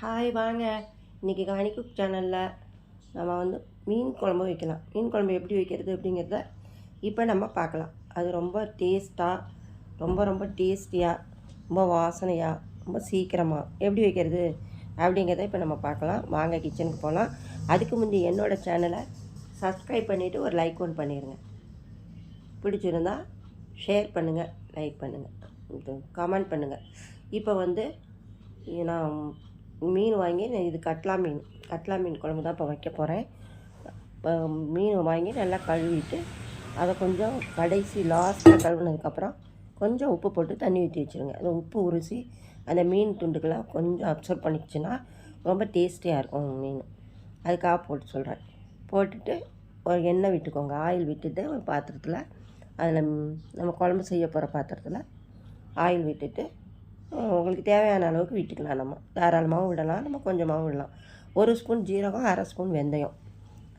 Hi வாங்க. இன்றைக்கி காணி குக் சேனலில் நம்ம வந்து மீன் குழம்பு வைக்கலாம். மீன் குழம்பு எப்படி வைக்கிறது அப்படிங்கிறத இப்போ நம்ம பார்க்கலாம். அது ரொம்ப டேஸ்ட்டாக, ரொம்ப டேஸ்டியாக, ரொம்ப வாசனையாக, ரொம்ப சீக்கிரமாக எப்படி வைக்கிறது அப்படிங்கிறத இப்போ நம்ம பார்க்கலாம். வாங்க கிச்சனுக்கு போகலாம். அதுக்கு முந்தி என்னோடய சேனலை சப்ஸ்கிரைப் பண்ணிவிட்டு ஒரு லைக் ஒன்று பண்ணிடுங்க. பிடிச்சிருந்தா ஷேர் பண்ணுங்கள், லைக் பண்ணுங்கள், கமெண்ட் பண்ணுங்கள். இப்போ வந்து நான் மீன் வாங்கி இது கட்லா மீன் குழம்பு தான் இப்போ வைக்க போகிறேன். மீன் வாங்கி நல்லா கழுவிட்டு அதை கொஞ்சம் கடைசி லாஸ்ட்டாக கழுவினதுக்கப்புறம் கொஞ்சம் உப்பு போட்டு தண்ணி ஊற்றி வச்சுருங்க. அந்த உப்பு உரிசி அந்த மீன் துண்டுக்கெல்லாம் கொஞ்சம் அப்சர்வ் பண்ணிக்கிச்சுன்னா ரொம்ப டேஸ்டியாக இருக்கும் மீன். அதுக்காக போட்டு சொல்கிறேன். போட்டுட்டு ஒரு எண்ணெய் விட்டுக்கோங்க. ஆயில் விட்டுட்டு ஒரு பாத்திரத்தில் அதில் நம்ம குழம்பு செய்ய போகிற பாத்திரத்தில் ஆயில் விட்டுட்டு உங்களுக்கு தேவையான அளவுக்கு விட்டுக்கலாம். நம்ம தாராளமாகவும் விடலாம், நம்ம கொஞ்சமாகவும் விடலாம். 1 ஸ்பூன் ஜீரகம், 1/2 ஸ்பூன் வெந்தயம்.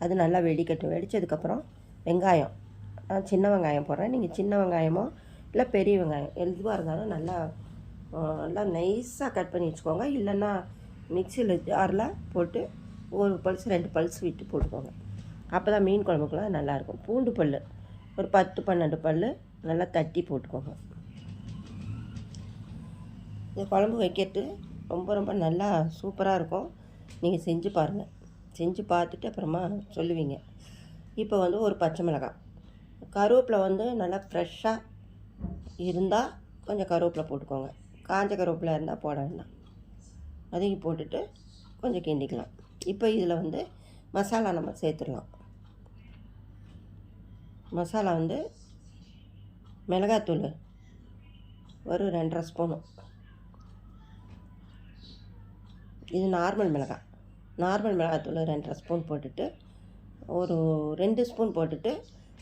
அது நல்லா வெடிக்கட்டும். வெடித்ததுக்கப்புறம் வெங்காயம், நான் சின்ன வெங்காயம் போடுறேன். நீங்கள் சின்ன வெங்காயமோ இல்லை பெரிய வெங்காயம் எதுவாக இருந்தாலும் நல்லா நைஸாக கட் பண்ணி வச்சுக்கோங்க. இல்லைன்னா மிக்சியில் ஜாரில் போட்டு ஒரு பல்ஸ் 2 பல்ஸ் விட்டு போட்டுக்கோங்க. அப்போ தான் மீன் குழம்புக்குலாம் நல்லாயிருக்கும். பூண்டு பல் ஒரு 10-12 பல் நல்லா தட்டி போட்டுக்கோங்க. இந்த குழம்பு வைக்கிறது ரொம்ப நல்லா சூப்பராக இருக்கும். நீங்கள் செஞ்சு பாருங்கள். செஞ்சு பார்த்துட்டு அப்புறமா சொல்லுவீங்க. இப்போ வந்து ஒரு பச்சை மிளகாய், கருவேப்பிலை வந்து நல்லா ஃப்ரெஷ்ஷாக இருந்தால் கொஞ்சம் கருவேப்பிலை போட்டுக்கோங்க. காஞ்ச கருவேப்பிலை இருந்தால் போட வேண்டாம். அதையும் போட்டுட்டு கொஞ்சம் கிண்டிக்கலாம். இப்போ இதில் வந்து மசாலா நம்ம சேர்த்துடலாம். மசாலா வந்து மிளகாத்தூள் ஒரு 2.5 ஸ்பூனு. இது நார்மல் மிளகாத்தூள் 2.5 ஸ்பூன் போட்டுட்டு ஒரு 2 ஸ்பூன் போட்டுட்டு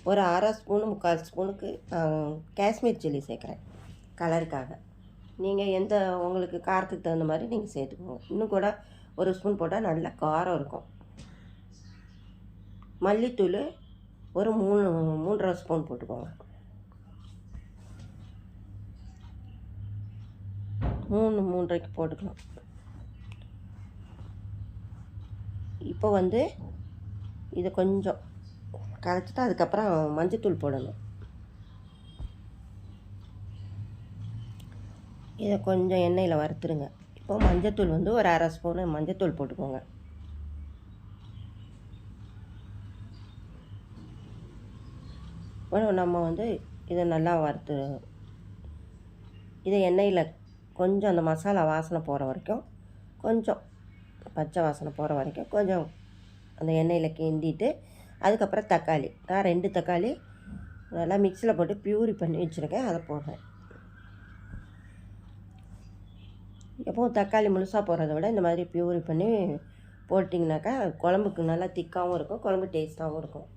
ஒரு 1/2 ஸ்பூனு 3/4 ஸ்பூனுக்கு காஷ்மீர் சில்லி சேர்க்குறேன் கலருக்காக. நீங்கள் எந்த உங்களுக்கு காரத்துக்கு தகுந்த மாதிரி நீங்கள் சேர்த்துக்கோங்க. இன்னும் கூட 1 ஸ்பூன் போட்டால் நல்ல காரம் இருக்கும். மல்லித்தூள் ஒரு 3.5 ஸ்பூன் போட்டுக்கோங்க. 3-3.5 போட்டுக்கலாம். இப்போ வந்து இதை கொஞ்சம் கரைச்சிட்டு அதுக்கப்புறம் மஞ்சத்தூள் போடணும். இதை கொஞ்சம் எண்ணெயில் வறுத்துருங்க. இப்போ மஞ்சத்தூள் வந்து ஒரு 1/2 ஸ்பூனு மஞ்சத்தூள் போட்டுக்கோங்க. நம்ம வந்து இதை நல்லா வறுத்து இதை எண்ணெயில் கொஞ்சம் அந்த மசாலா வாசனை போகிற வரைக்கும், கொஞ்சம் பச்சை வாசனை போகிற வரைக்கும் கொஞ்சம் அந்த எண்ணெயில் கிண்டிட்டு அதுக்கப்புறம் தக்காளி, நான் 2 தக்காளி நல்லா மிக்சியில் போட்டு பியூரி பண்ணி வச்சுருக்கேன், அதை போடுறேன். எப்போவும் தக்காளி முழுசாக போடுறத விட இந்த மாதிரி பியூரி பண்ணி போட்டிங்கனாக்கா குழம்புக்கு நல்லா திக்காகவும் இருக்கும், குழம்பு டேஸ்ட்டாகவும் இருக்கும்.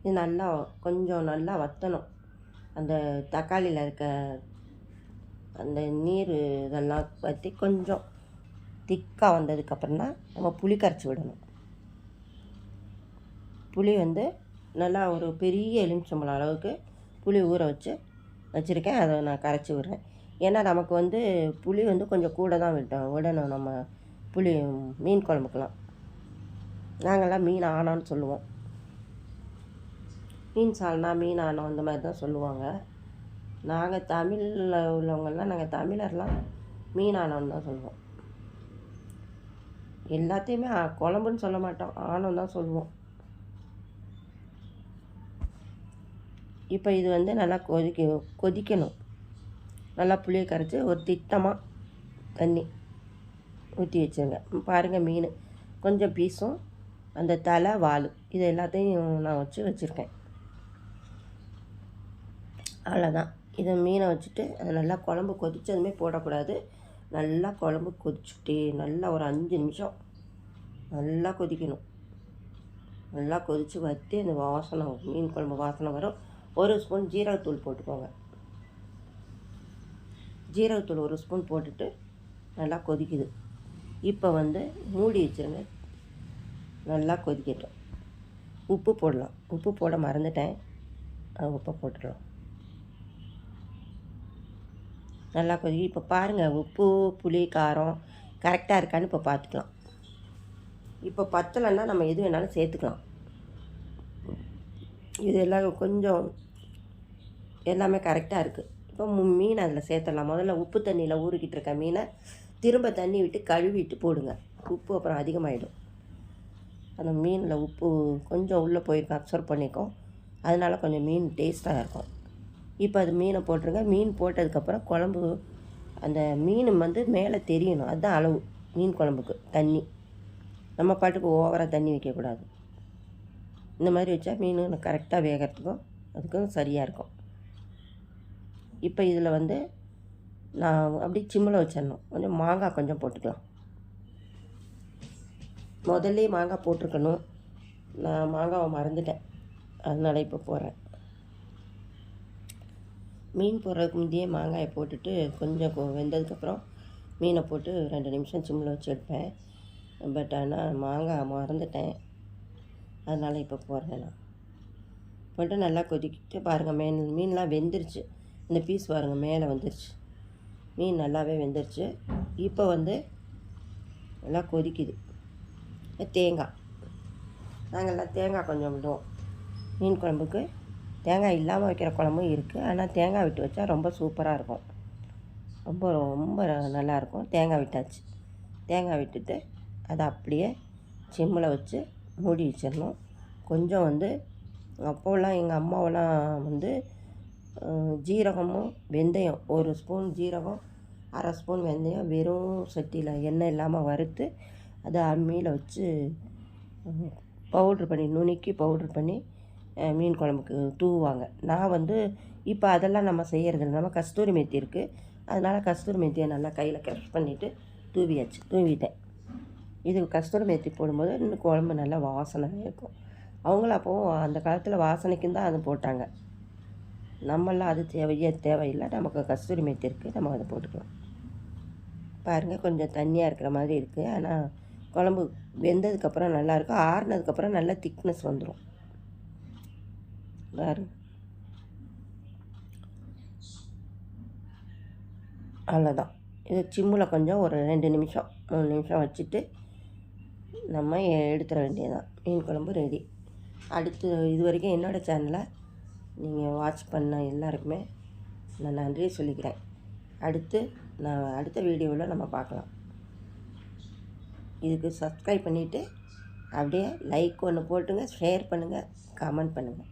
இது கொஞ்சம் நல்லா வற்றணும். அந்த தக்காளியில் இருக்க அந்த நீர் இதெல்லாம் வற்றி கொஞ்சம் திக்காக வந்ததுக்கப்புறம் தான் நம்ம புளி கரைச்சி விடணும். புளி வந்து நல்லா ஒரு பெரிய எலுமிச்சம்பழம் அளவுக்கு புளி ஊற வச்சுருக்கேன். அதை நான் கரைச்சி விடுறேன். ஏன்னா நமக்கு வந்து புளி வந்து கொஞ்சம் கூட தான் விடணும். நம்ம புளி மீன் குழம்புக்கெலாம் நாங்கள்லாம் மீன் ஆனான்னு சொல்லுவோம். மீன் சால்னா, மீன் ஆனம் அந்த மாதிரி தான் சொல்லுவாங்க. நாங்கள் தமிழில் உள்ளவங்கள்லாம், நாங்கள் தமிழர்லாம் மீன் ஆனோன்னு தான் சொல்லுவோம். எல்லாத்தையுமே குழம்புன்னு சொல்ல மாட்டோம், ஆனம் தான் சொல்லுவோம். இப்போ இது வந்து நல்லா கொதிக்கணும். நல்லா புளியை கரைச்சி ஒரு திட்டமாக தண்ணி ஊற்றி வச்சுருங்க. பாருங்கள், மீன் கொஞ்சம் பீஸும் அந்த தலை வால் இது எல்லாத்தையும் நான் வச்சுருக்கேன். அவ்வளோதான். இதை மீனை வச்சுட்டு அது நல்லா குழம்பு கொதித்ததுமே போடக்கூடாது. நல்லா குழம்பு கொதிச்சுட்டே நல்லா ஒரு 5 நிமிஷம் நல்லா கொதிக்கணும். நல்லா கொதித்து வற்றி அந்த வாசனை, மீன் குழம்பு வாசனை வரும். 1 ஸ்பூன் ஜீரகத்தூள் போட்டுக்கோங்க. ஜீரகத்தூள் 1 ஸ்பூன் போட்டுட்டு நல்லா கொதிக்குது. இப்போ வந்து மூடி வச்சுருங்க, நல்லா கொதிக்கட்டும். உப்பு போடலாம். உப்பு போட மறந்துட்டேன், உப்பை போட்டுடலாம். நல்லா கொதிக்கி இப்போ பாருங்கள் உப்பு புளி காரம் கரெக்டாக இருக்கான்னு இப்போ பார்த்துக்கலாம். இப்போ பத்தலைன்னா நம்ம எது வேணாலும் சேர்த்துக்கலாம். இது எல்லாம் கொஞ்சம் எல்லாமே கரெக்டாக இருக்குது. இப்போ மீன் அதில் சேர்த்துடலாம். முதல்ல உப்பு தண்ணியில் ஊறிக்கிட்டு இருக்க மீனை திரும்ப தண்ணி விட்டு கழுவிட்டு போடுங்க. உப்பு அப்புறம் அதிகமாகிடும். அந்த மீனில் உப்பு கொஞ்சம் உள்ளே போயிருக்கும், அப்சர்வ் பண்ணிக்கும். அதனால் கொஞ்சம் மீன் டேஸ்ட்டாக இருக்கும். இப்போ அது மீனை போட்டுருங்க. மீன் போட்டதுக்கப்புறம் குழம்பு அந்த மீன் மேலே தெரியணும். அதுதான் அளவு மீன் குழம்புக்கு. தண்ணி நம்ம பாட்டுக்கு ஓவராக தண்ணி வைக்கக்கூடாது. இந்த மாதிரி வச்சா மீன் கரெக்டாக வேகிறதுக்கும் அதுக்கும் சரியாக இருக்கும். இப்போ இதில் நான் அப்படியே சிம்மில் வச்சிடணும். கொஞ்சம் மாங்காய் கொஞ்சம் போட்டுக்கலாம். முதல்ல மாங்காய் போட்டிருக்கணும். நான் மாங்காவை மறந்துட்டேன், அதனால் இப்போ போடுறேன். மீன் போடுறதுக்கு முந்தையே மாங்காயை போட்டுட்டு கொஞ்சம் வெந்ததுக்கப்புறம் மீனை போட்டு 2 நிமிஷம் சிம்மில் வச்சு எடுப்பேன். பட் ஆனால் மாங்காய் மறந்துட்டேன், அதனால் இப்போ போடுறேன். நான் போட்டு நல்லா கொதிக்கிட்டு பாருங்கள், மீன்லாம் வெந்துருச்சு. இந்த பீஸ் பாருங்கள் மேலே வந்துருச்சு. மீன் நல்லாவே வெந்துருச்சு. இப்போ நல்லா கொதிக்குது. தேங்காய் நாங்கள்லாம் தேங்காய் கொஞ்சம் விடுவோம். மீன் குழம்புக்கு தேங்காய் இல்லாமல் வைக்கிற குழம்பும் இருக்குது. ஆனால் தேங்காய் விட்டு வச்சா ரொம்ப சூப்பராக இருக்கும். ரொம்ப ரொம்ப நல்லாயிருக்கும். தேங்காய் விட்டாச்சு. தேங்காய் விட்டுட்டு அதை அப்படியே சிம்மில் வச்சு மூடி வச்சிடணும். கொஞ்சம் அப்போலாம் எங்கள் அம்மாவெல்லாம் ஜீரகமும் வெந்தயம் 1 ஸ்பூன் ஜீரகம் 1/2 ஸ்பூன் வெந்தயம் வெறும் சட்டியில் எண்ணெய் இல்லாமல் வறுத்து அதை அம்மியில் வச்சு பவுட்ரு பண்ணி நுணுக்கி பவுட்ரு பண்ணி மீன் குழம்புக்கு தூவுவாங்க. நான் இப்போ அதெல்லாம் நம்ம செய்கிறதில்ல. நம்ம கஸ்தூரி மெத்தி இருக்குது, அதனால் கஸ்தூரி மெத்தியை நல்லா கையில் க்ரஷ் பண்ணிவிட்டு தூவிட்டேன். இது கஸ்தூரி மெத்தி போடும்போது இன்னும் குழம்பு நல்லா வாசனையாக இருக்கும். அவங்களும் அப்போவும் அந்த காலத்தில் வாசனைக்கும் தான் அது போட்டாங்க. நம்மளாம் அது தேவையில்லை. நமக்கு கஸ்தூரி மெத்தி இருக்குது, நம்ம அதை போட்டுக்கலாம். பாருங்கள், கொஞ்சம் தண்ணியாக இருக்கிற மாதிரி இருக்குது. ஆனால் குழம்பு வெந்ததுக்கப்புறம் நல்லாயிருக்கும். ஆறுனதுக்கப்புறம் நல்லா திக்னஸ் வந்துடும். பாருங்க, அவ்வளோதான். இது சிம்மில் கொஞ்சம் ஒரு 2 நிமிஷம் 3 நிமிஷம் வச்சுட்டு நம்ம எடுத்துட வேண்டியதுதான். மீன் குழம்பு ரெடி. அடுத்து இது வரைக்கும் என்னோடய சேனலை நீங்கள் வாட்ச் பண்ண எல்லாருக்குமே நான் நன்றி சொல்லிக்கிறேன். அடுத்த வீடியோவில் நம்ம பார்க்கலாம். இதுக்கு சப்ஸ்கிரைப் பண்ணிவிட்டு அப்படியே லைக் ஒன்று போட்டுங்க, ஷேர் பண்ணுங்கள், கமெண்ட் பண்ணுங்கள்.